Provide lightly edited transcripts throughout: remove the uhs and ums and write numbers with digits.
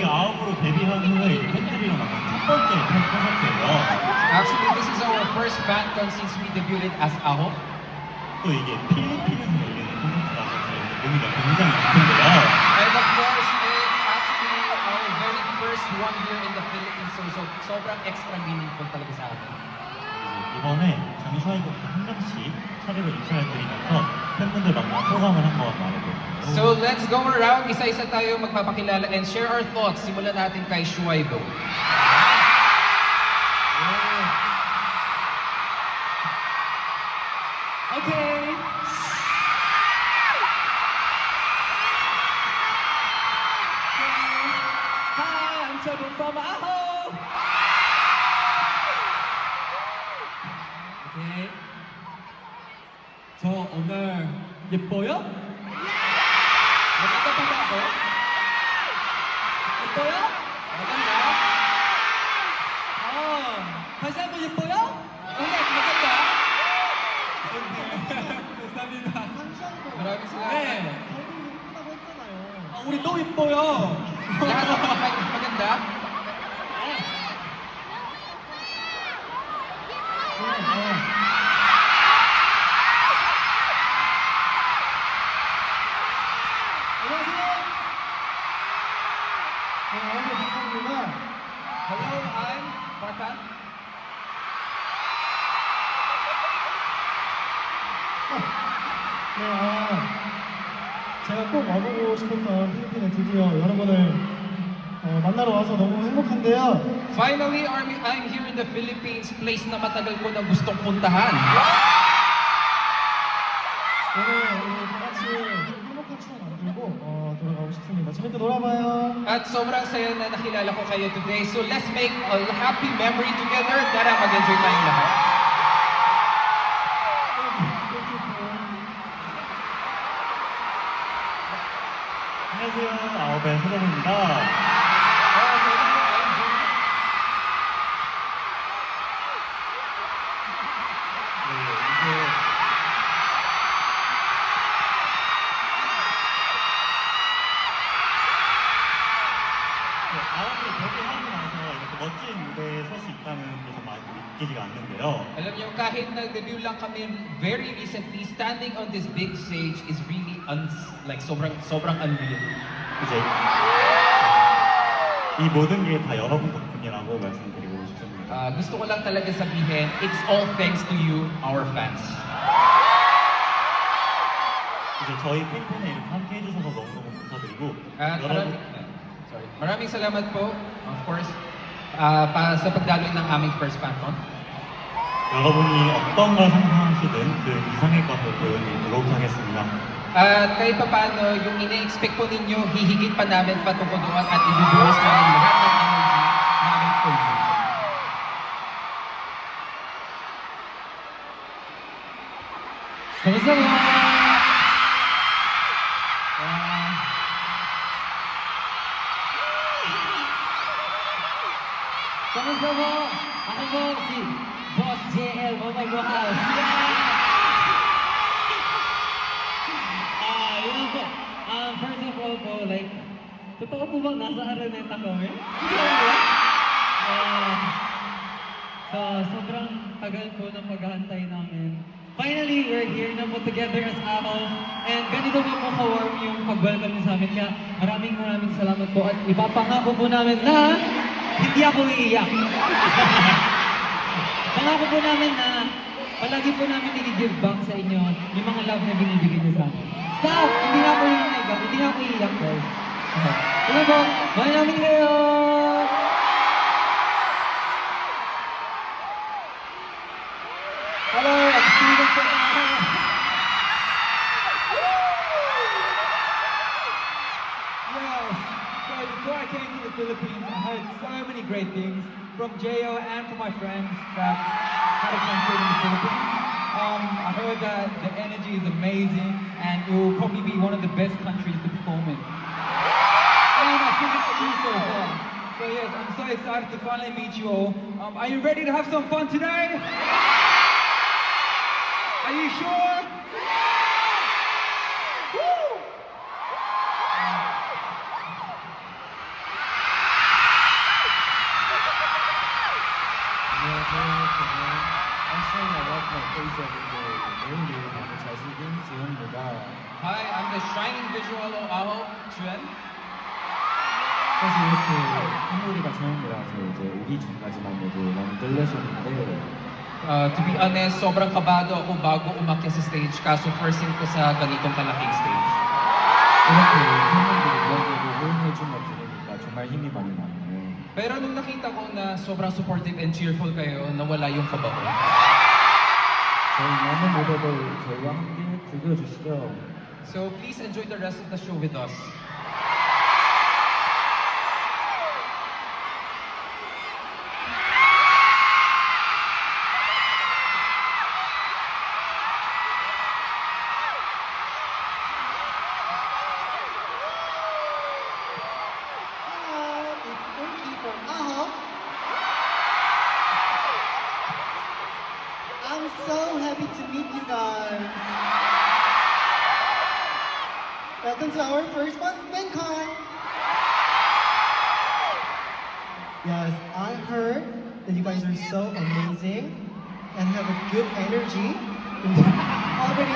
아홉으로 데뷔한 후에 이제 팬들이랑 만난 첫 번째 콘서트예요. Actually, this is our first FanCon since we debuted as AHO. 또 이게 필리핀에서 열리는 콘서트라서 저희 의미가 굉장히 깊은데요. And of course, it's actually our very first one here in the Philippines. So sobrang extra meaningful talaga sa atin. 이번에 장슈아이부터 한 명씩 차례로 인사를 드리면서 팬분들 만나 소감을 한번 말해볼게요. So let's go around, isa-isa tayo magpapakilala and share our thoughts. Simulan natin kay Shuaibo. Okay. Hi, I'm Trevor from AHO. Okay. 저 오늘 예뻐요? maganda pa ba ako? 예뻐요? Maganda? 다시 한번 예뻐요? Okay, maganda? 감사합니다. Maraming salamat. 네. 우리 너무 예뻐요. Lahat ng maganda? Hello, I'm Parkan. 제가 꼭 와보고 싶었던 필리핀에 드디어 여러분을 만나러 와서 너무 행복한데요. Finally, I'm here in the Philippines, place na matagal ko na gustong puntahan. 오늘 우리 다 같이 행복한 추억 만들고 돌아가고 싶습니다. 재밌게 놀아봐요. At sobrang saya na nakilala ko kayo today. So let's make a happy memory together. Tara, mag-enjoy tayong lahat. 안녕하세요. 아홉의 서정입니다. 아홉을 데뷔하고 나서 이렇게 멋진 무대에 설 수 있다는 게 정말 믿기지가 않는데요. Alam niyo, kahit nag-debut lang kami very recently, standing on this big stage is really like sobrang unreal. 이제 이 모든 게 다 여러분 덕분이라고 말씀드리고 싶습니다. Gusto ko lang talaga sabihin, it's all thanks to you, our fans. 이제 저희 팬콘에 이렇게 함께 해주셔서 너무너무 감사드리고 At 여러분 maraming salamat po, of course, sa pagdaloy ng aming first FanCon. 여러분이 어떤 걸 상상하시든 그 이상의 것을 보여드리도록 하겠습니다. At kahit pa paano, yung ina-expect po ninyo, hihigit pa namin patungkol doon at ibubuhos namin lahat ng energy namin for you. 감사합니다. Kamusta po? Ako po si Boss JL Mamagmahal. Yun po. First of all po, like, totoo po bang nasa Araneta kami? So, sobrang tagal po ng paghahantay namin. Finally, we're here na po together as AHO. And ganito po po ka-warm yung pag-welcome niyo sa amin. Kaya maraming salamat po. At ipapangako po namin na hindi ako iiyak. Pangako po namin na palagi po namin i-give back sa inyo yung mga love na binibigay niyo sa amin. Stop! Hindi na ako iiyak. Hindi na ako iiyak, guys. Ano po? Mahal namin kayo! Hello, I'm Steven from AHO. Yes. So before I came to the Philippines, I heard so many great things from Jo and from my friends that had a concert in the Philippines. I heard that the energy is amazing and it will probably be one of the best countries to perform in. And I think it's true so far. So yes, I'm so excited to finally meet you all. Are you ready to have some fun today? Are you sure? Woo! 페이스업 이제 매일매일 봐도 잘생긴 지현입니다. Hi, I'm the shining visual of Aho, Juan. 사실 이렇게 팬놀이가 처음이라서 이제 오기 전까지만 해도 많이 떨렸었는데 To be honest, sobrang kabado ako bago umakyat sa stage kaso first time ko sa ganitong kalaking stage. 이렇게 팬분들이 이야기를 호응해준 거 들으니까 정말 힘이 많이 나네요. Pero nung nakita ko na sobrang supportive and cheerful kayo, nawala yung kaba ko. 저희 남은 무대들 저희와 함께 즐겨주시죠. So please enjoy the rest of the show with us. Hello, it's Urki from Aho. I'm so happy to meet you guys. Welcome to our first one, FanCon. Yes, I heard that you guys are so amazing and have a good energy. Already,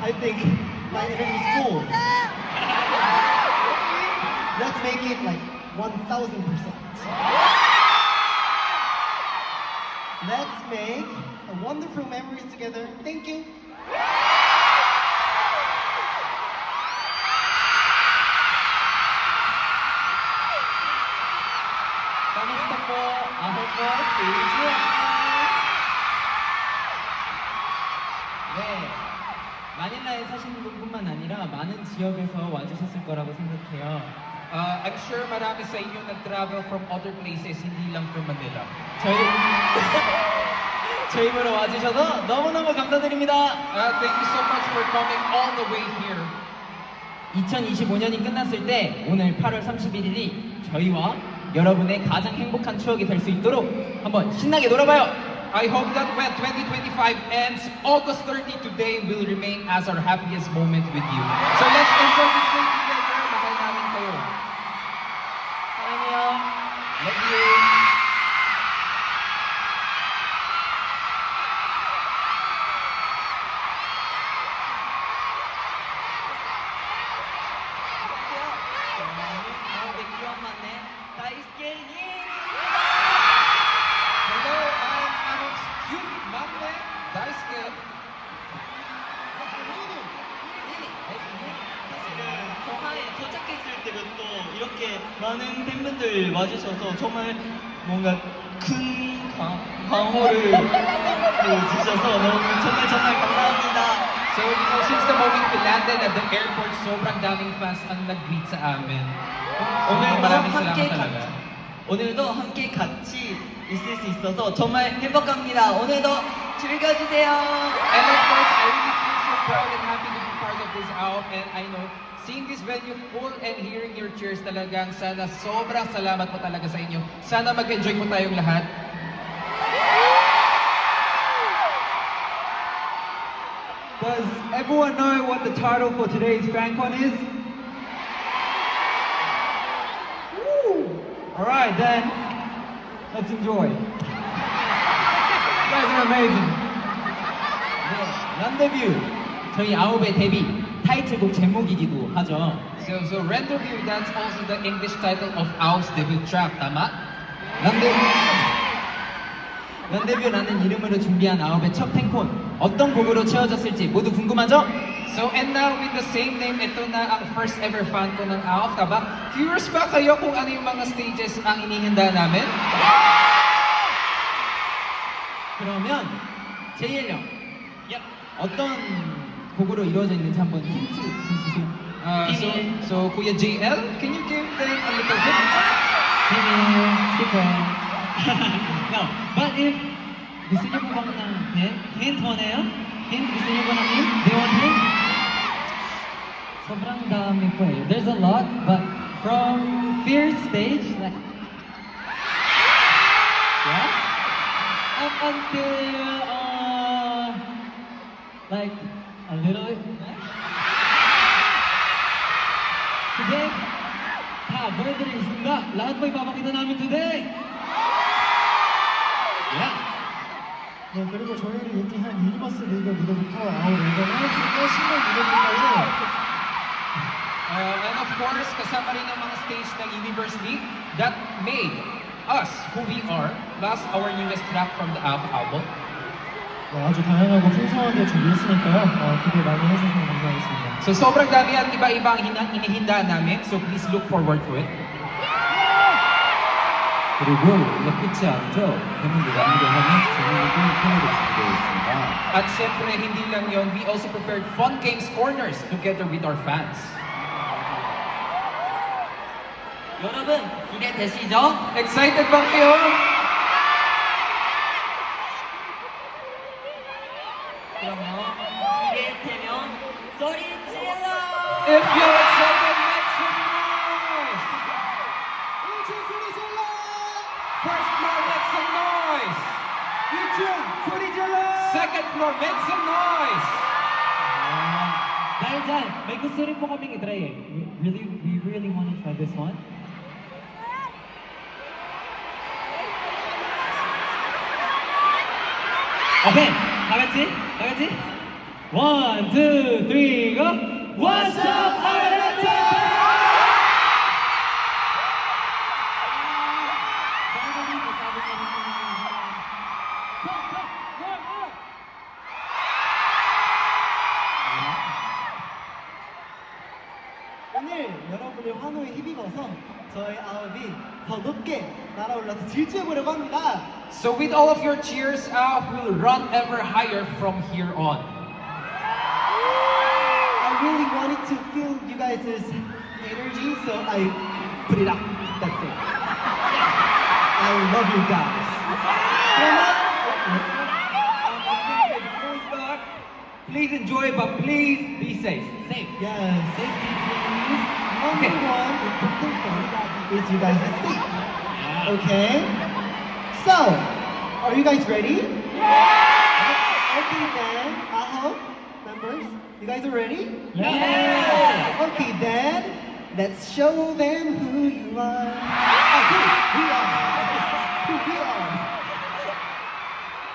I think my energy is full. Let's make it like 1000%. Let's make a wonderful memories together. Thank you. Kamusta po? Ako po, si Juan. 네, 마닐라에 사시는 분뿐만 아니라 많은 지역에서 와주셨을 거라고 생각해요. I'm sure marami sa inyo nag-travel from other places, hindi lang from Manila. 저희 보러 와주셔서 너무너무 감사드립니다. Thank you so much for coming all the way here. 2025년이 끝났을 때 오늘 8월 31일이 저희와 여러분의 가장 행복한 추억이 될 수 있도록 한번 신나게 놀아봐요. I hope that when 2025 ends, August 30 today will remain as our happiest moment with you. So let's enjoy this day together. Mahal namin kayo. 사랑해요. Love you. Hello, I'm Ahok's cute maknae, Daisuke. 저하에 도착했을 때부터 이렇게 많은 팬분들 와주셔서 정말 뭔가 큰 광호를 주셔서 너무 정말 감사합니다. So, since the moment we landed at the airport, sobrang daming fans ang nag-greet sa amin. 오늘도 maraming 함께 salamat talaga. 오늘도 함께 같이 있을 수 있어서 정말 행복합니다. 오늘도 즐겨주세요. And of course, I really feel so proud and happy to be part of this out. And I know, seeing this venue full and hearing your cheers talagang sana sobrang salamat po talaga sa inyo. Sana mag-enjoy po tayong lahat. Does everyone know what the title for today's FanCon is? Woo! Alright then, let's enjoy. You guys are amazing. 네, 런데뷰. 저희 아홉의 데뷔 타이틀곡 제목이기도 하죠. So Rendezvous, that's also the English title of Ao's debut track, tama? 런데뷰라는 이름으로 준비한 아홉의 첫 팬콘 어떤 곡으로 채워졌을지 모두 궁금하죠? So, and now with the same name, ito na ang first ever fan ko ng AOF, tama? Curious ba kayo kung ano yung mga stages ang inihanda namin? 그러면 JL 형 Yep. 어떤 곡으로 이루어져 있는지 한번 힌트 좀 주세요. So Kuya JL, can you give them a little bit? No, but if gusto niyo po bang ng hint 원해요? Hint gusto niyo ba ng hint? Do you want hint? sobrang dami po eh. There's a lot, but from Fear stage, like, yeah, up until, like, a little, today, birthday 있습니다. lahat po ipapakita namin today. Yeah. 네, 그리고 저희를 이렇게 한 유니버스 리그 무대부터 아웃 앨범 하나씩과 신곡 무대까지 And of course, kasama rin ang mga stage ng Universe League that made us who we are, plus our newest track from the album. 네, 아주 다양하고 풍성하게 준비했으니까요. 기대 많이 해주시면 감사하겠습니다. So sobrang dami at iba-iba ang inihinda namin, so please look forward to it. 그리고 이거 끝이 아니죠. 팬분들과 함께하는 재미있는 코너도 준비되어 있습니다. At syempre, hindi lang yon, we also prepared fun games corners together with our fans. 여러분 기대되시죠? Excited ba kayo? 그러면 기대되면 소리 질러! If you're excited, make some noise! First floor, make some noise! Second floor, make some noise! Dahil dyan, may gusto rin po kaming itry eh. We really want to try this one. Okay, 다 같이. 1, 2, 3, go! What's up, Argentina? 오늘 여러분의 환호에 힘입어서 저희 아홉이 더 높게 날아올라서 질주해보려고 합니다. So with all of your cheers, we'll run ever higher from here on. I really wanted to feel you guys' energy, so I put it up, that thing. I love you guys. Before we start, please enjoy, but please be safe. Safe. Yes, safety please. Number one important thing is you guys are safe. Okay? So, are you guys ready? Okay then, Aho members, you guys are ready? Yeah! Okay then, let's show them who you are.